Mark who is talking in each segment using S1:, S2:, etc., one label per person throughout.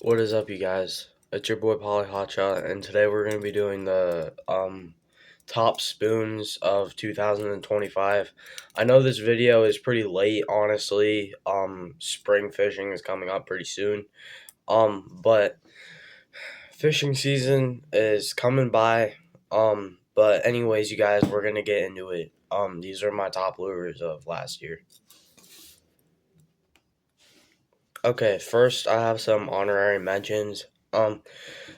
S1: What is up, you guys? It's your boy Polly Hotshot, and today we're going to be doing the top spoons of 2025. I know this video is pretty late, honestly. Spring fishing is coming up pretty soon. But fishing season is coming by. But anyways, you guys, we're gonna get into it. These are my top lures of last year. Okay, first I have some honorary mentions.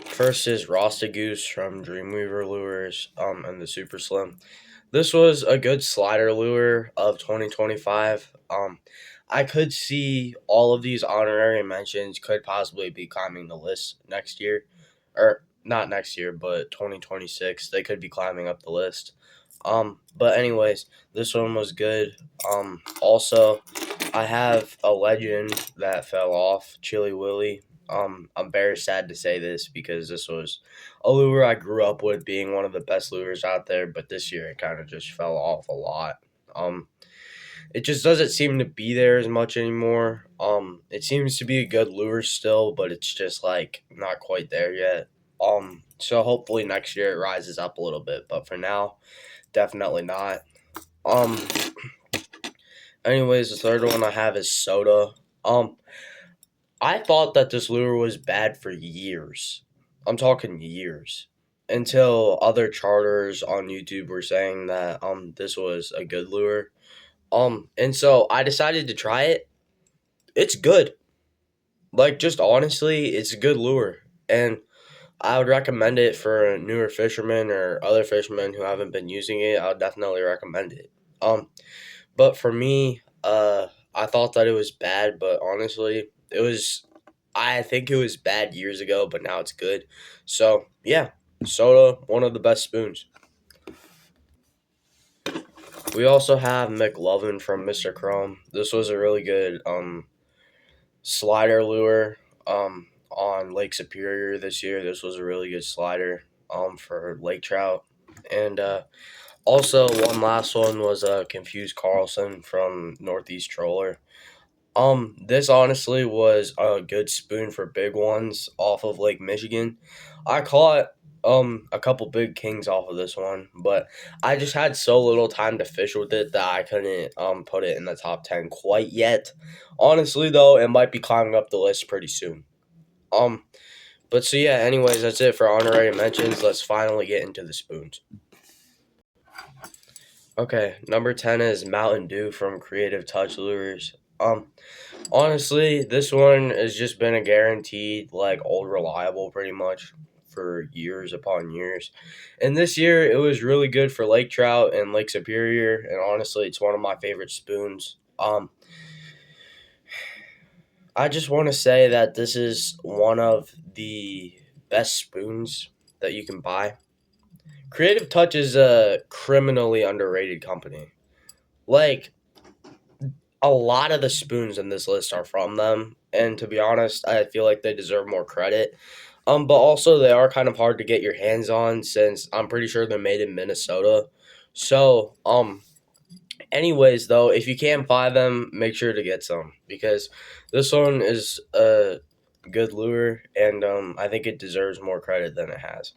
S1: First is Rasta Goose from Dreamweaver Lures, and the Super Slim. This was a good slider lure of 2025. I could see all of these honorary mentions could possibly be climbing the list next year, or not next year, but 2026. They could be climbing up the list. But anyways, this one was good. Also, I have a legend that fell off, Chili Willy. I'm very sad to say this because this was a lure I grew up with being one of the best lures out there, but this year it kind of just fell off a lot. Um, it just doesn't seem to be there as much anymore. It seems to be a good lure still, but it's just like not quite there yet. So hopefully next year it rises up a little bit, but for now, definitely not. Um, Anyways, the third one I have is Soda. Um, I thought that this lure was bad for years. I'm talking years. Until other charters on YouTube were saying that this was a good lure. And so I decided to try it. It's good. Like just honestly, it's a good lure. And I would recommend it for newer fishermen or other fishermen who haven't been using it. I would definitely recommend it. But for me, I thought that it was bad, but honestly, it was. I think it was bad years ago, but now it's good. So yeah, Soda, one of the best spoons. We also have McLovin from Mr. Chrome. This was a really good slider lure on Lake Superior this year. This was a really good slider for lake trout, and also one last one was Confused Carlson from Northeast Troller. This honestly was a good spoon for big ones off of Lake Michigan. I caught a couple big kings off of this one, but I just had so little time to fish with it that I couldn't put it in the top 10 quite yet. Honestly though, it might be climbing up the list pretty soon. Um but so yeah, anyways, that's it for honorary mentions. Let's finally get into the spoons. Okay, number 10 is Mountain Dew from Creative Touch Lures. Honestly, this one has just been a guaranteed, like, old reliable pretty much for years upon years. And this year, it was really good for lake trout and Lake Superior. And honestly, it's one of my favorite spoons. I just want to say that this is one of the best spoons that you can buy. Creative Touch is a criminally underrated company. Like, a lot of the spoons in this list are from them, and to be honest, I feel like they deserve more credit. But also they are kind of hard to get your hands on since I'm pretty sure they're made in Minnesota. So, anyways, though, if you can buy them, make sure to get some because this one is a good lure, and I think it deserves more credit than it has.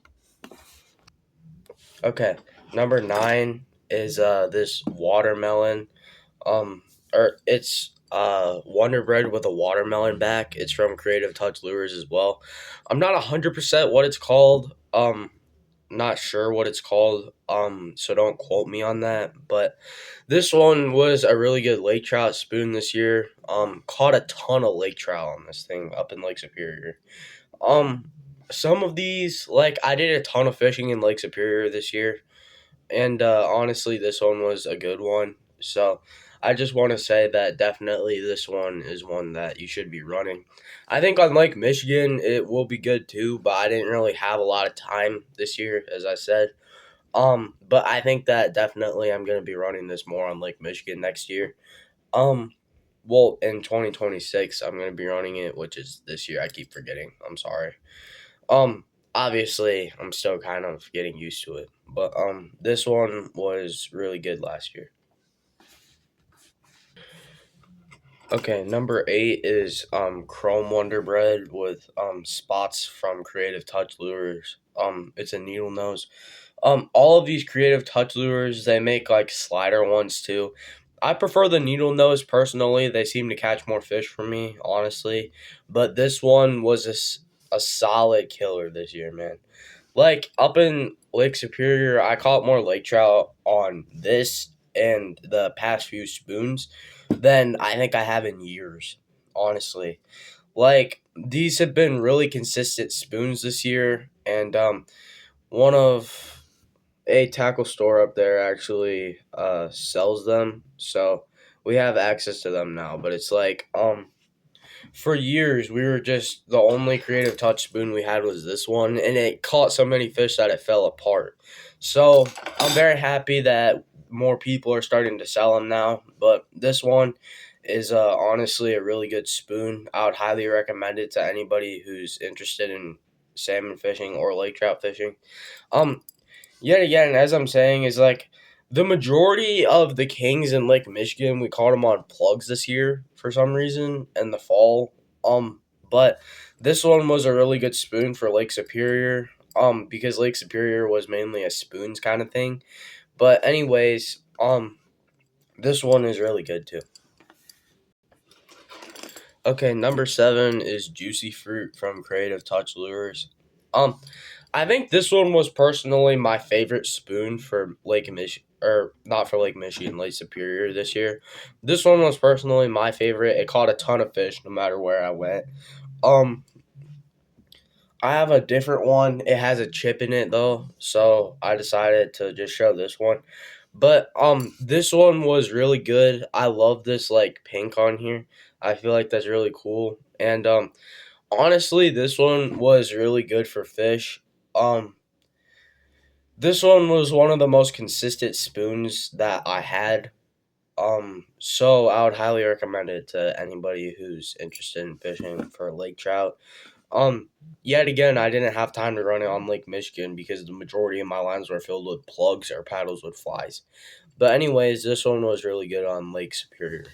S1: Okay, number 9 is this watermelon. Um, or it's Wonder Bread with a watermelon back. It's from Creative Touch Lures as well. I'm not 100% what it's called. Not sure what it's called. So don't quote me on that. But this one was a really good lake trout spoon this year. Caught a ton of lake trout on this thing up in Lake Superior. Um, some of these, like I did a ton of fishing in Lake Superior this year, and honestly, this one was a good one. So I just want to say that definitely this one is one that you should be running. I think on Lake Michigan, it will be good too, but I didn't really have a lot of time this year, as I said. But I think that definitely I'm going to be running this more on Lake Michigan next year. Um, well, in 2026, I'm going to be running it, which is this year. I keep forgetting. I'm sorry. Um, Obviously, I'm still kind of getting used to it, but this one was really good last year. Okay, number 8 is Chrome Wonder Bread with spots from Creative Touch Lures. It's a needle nose. All of these Creative Touch Lures, they make like slider ones too. I prefer the needle nose personally. They seem to catch more fish for me, honestly. But this one was a solid killer this year, man. Like up in Lake Superior, I caught more lake trout on this and the past few spoons than I think I have in years, honestly. Like these have been really consistent spoons this year, and one of a tackle store up there actually sells them, so we have access to them now. But it's like for years we were just the only creative touch spoon we had was this one, and it caught so many fish that it fell apart. So I'm very happy that more people are starting to sell them now, but this one is honestly a really good spoon. I would highly recommend it to anybody who's interested in salmon fishing or lake trout fishing. um Yet again, as I'm saying, is like the majority of the kings in Lake Michigan, we caught them on plugs this year for some reason in the fall. But this one was a really good spoon for Lake Superior. Because Lake Superior was mainly a spoons kind of thing. But anyways, this one is really good too. Okay, number 7 is Juicy Fruit from Creative Touch Lures. Um, I think this one was personally my favorite spoon for Lake Michigan, or not for Lake Michigan, Lake Superior this year. This one was personally my favorite. It caught a ton of fish no matter where I went. Um, I have a different one. It has a chip in it though, so I decided to just show this one. But this one was really good. I love this like pink on here. I feel like that's really cool. And honestly, this one was really good for fish. Um this one was one of the most consistent spoons that I had. So I would highly recommend it to anybody who's interested in fishing for lake trout. Um, Yet again, I didn't have time to run it on Lake Michigan because the majority of my lines were filled with plugs or paddles with flies. But anyways, this one was really good on Lake Superior.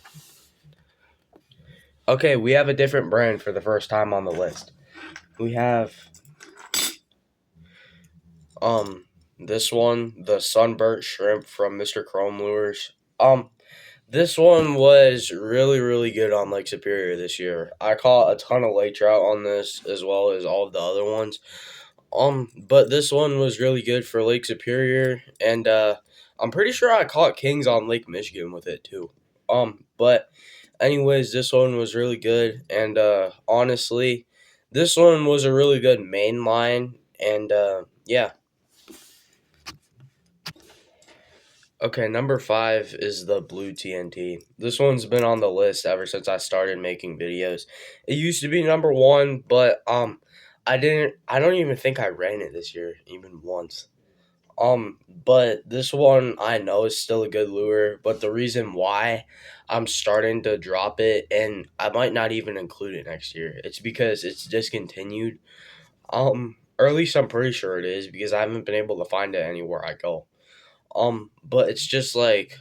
S1: Okay, we have a different brand for the first time on the list. We have um this one, the sunburnt shrimp from Mr. Chrome Lures. This one was really good on Lake Superior this year. I caught a ton of lake trout on this as well as all of the other ones. But this one was really good for Lake Superior, and I'm pretty sure I caught kings on Lake Michigan with it too. But anyways, this one was really good, and honestly, this one was a really good main line, and yeah. Okay, number 5 is the blue TNT. This one's been on the list ever since I started making videos. It used to be number 1, but I don't even think I ran it this year even once. But this one I know is still a good lure, but the reason why I'm starting to drop it and I might not even include it next year, it's because it's discontinued. Or at least I'm pretty sure it is because I haven't been able to find it anywhere I go. But it's just like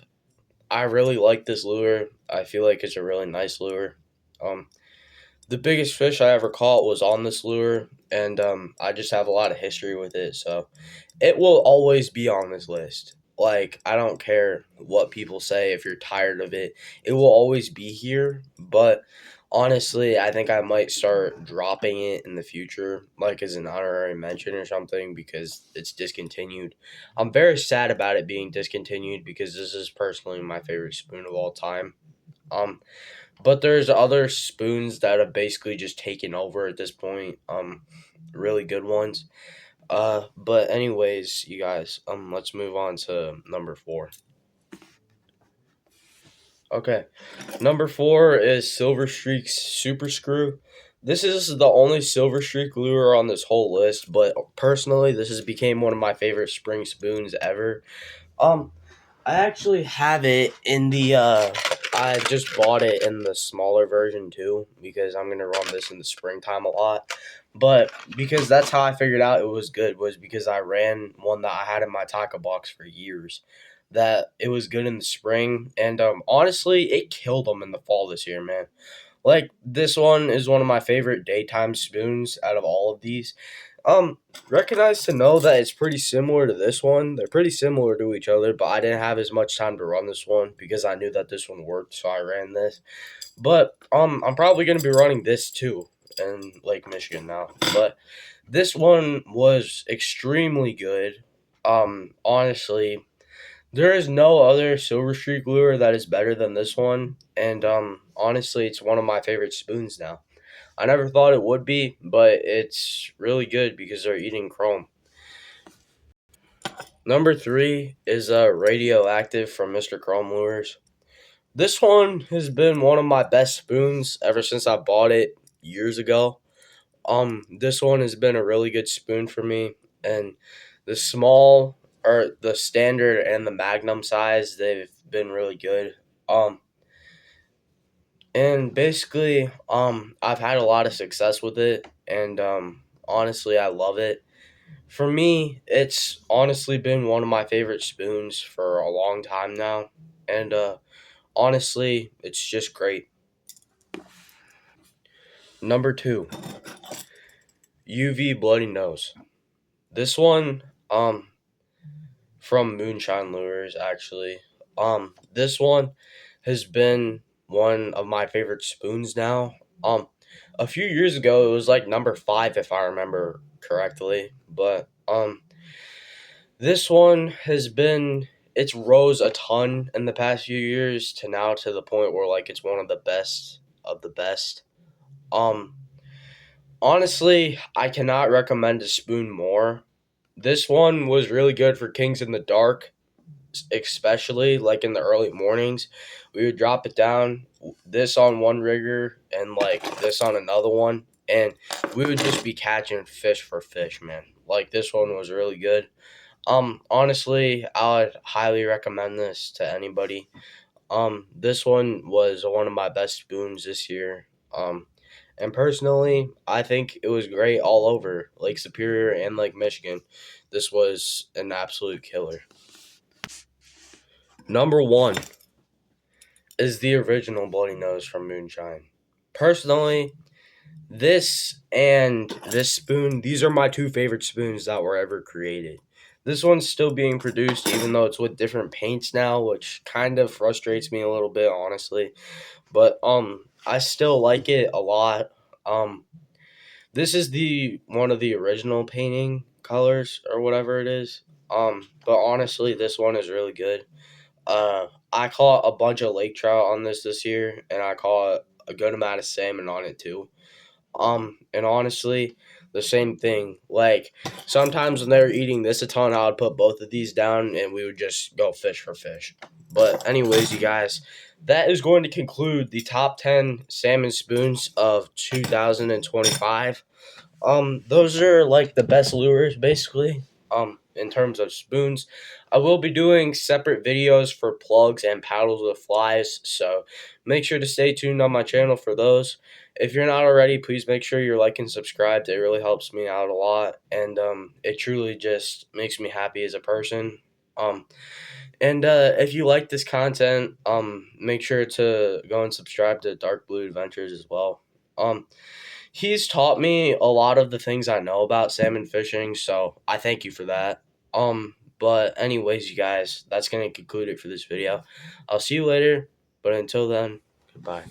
S1: I really like this lure. I feel like it's a really nice lure. Um, the biggest fish I ever caught was on this lure, and I just have a lot of history with it, so it will always be on this list. Like, I don't care what people say if you're tired of it. It will always be here, but honestly, I think I might start dropping it in the future, like as an honorary mention or something, because it's discontinued. I'm very sad about it being discontinued because this is personally my favorite spoon of all time. Um, but there's other spoons that have basically just taken over at this point. Really good ones. But anyways, you guys, let's move on to number 4. Okay, number 4 is Silver Streak's Super Screw. This is the only Silver Streak lure on this whole list, but personally, this has became one of my favorite spring spoons ever. Um, I actually have it in the I just bought it in the smaller version too because I'm gonna run this in the springtime a lot. But because that's how I figured out it was good was because I ran one that I had in my tackle box for years. that it was good in the spring, and honestly, it killed them in the fall this year, man. Like this one is one of my favorite daytime spoons out of all of these. Um, Recognize to know that it's pretty similar to this one. They're pretty similar to each other, but I didn't have as much time to run this one because I knew that this one worked, so I ran this. But I'm probably gonna be running this too in Lake Michigan now. But this one was extremely good. Honestly, there is no other Silver Streak lure that is better than this one, and honestly, it's one of my favorite spoons now. I never thought it would be, but it's really good because they're eating chrome. Number three is Radioactive from Mr. Chrome Lures. This one has been one of my best spoons ever since I bought it years ago. This one has been a really good spoon for me, and the small or the standard and the magnum size, they've been really good. Um, and basically, I've had a lot of success with it, and honestly, I love it. For me, it's honestly been one of my favorite spoons for a long time now, and honestly, it's just great. Number two, UV Bloody Nose. This one, from Moonshine Lures, actually. This one has been one of my favorite spoons now. A few years ago, it was like number five, if I remember correctly. But this one has been it's rose a ton in the past few years to now to the point where like it's one of the best of the best. Um, Honestly, I cannot recommend a spoon more. This one was really good for Kings in the Dark, especially like in the early mornings. We would drop it down, this on one rigger and like this on another one, and we would just be catching fish for fish, man. Like this one was really good. Honestly, I would highly recommend this to anybody. This one was one of my best spoons this year. And personally, I think it was great all over Lake Superior and Lake Michigan. This was an absolute killer. Number one is the original Bloody Nose from Moonshine. Personally, this and this spoon, these are my two favorite spoons that were ever created. This one's still being produced, even though it's with different paints now, which kind of frustrates me a little bit, honestly. But I still like it a lot. Um, this is the one of the original painting colors or whatever it is. But honestly, this one is really good. I caught a bunch of lake trout on this year, and I caught a good amount of salmon on it too. And honestly, the same thing. Like sometimes when they were eating this a ton, I would put both of these down, and we would just go fish for fish. But anyways, you guys, that is going to conclude the top 10 salmon spoons of 2025. Those are like the best lures basically. In terms of spoons, I will be doing separate videos for plugs and paddles with flies, so make sure to stay tuned on my channel for those. If you're not already, please make sure you're like and subscribed. It really helps me out a lot, and it truly just makes me happy as a person. Um, and if you like this content, make sure to go and subscribe to Dark Blue Adventures as well. He's taught me a lot of the things I know about salmon fishing, so I thank you for that. But anyways, you guys, that's gonna conclude it for this video. I'll see you later, but until then, goodbye.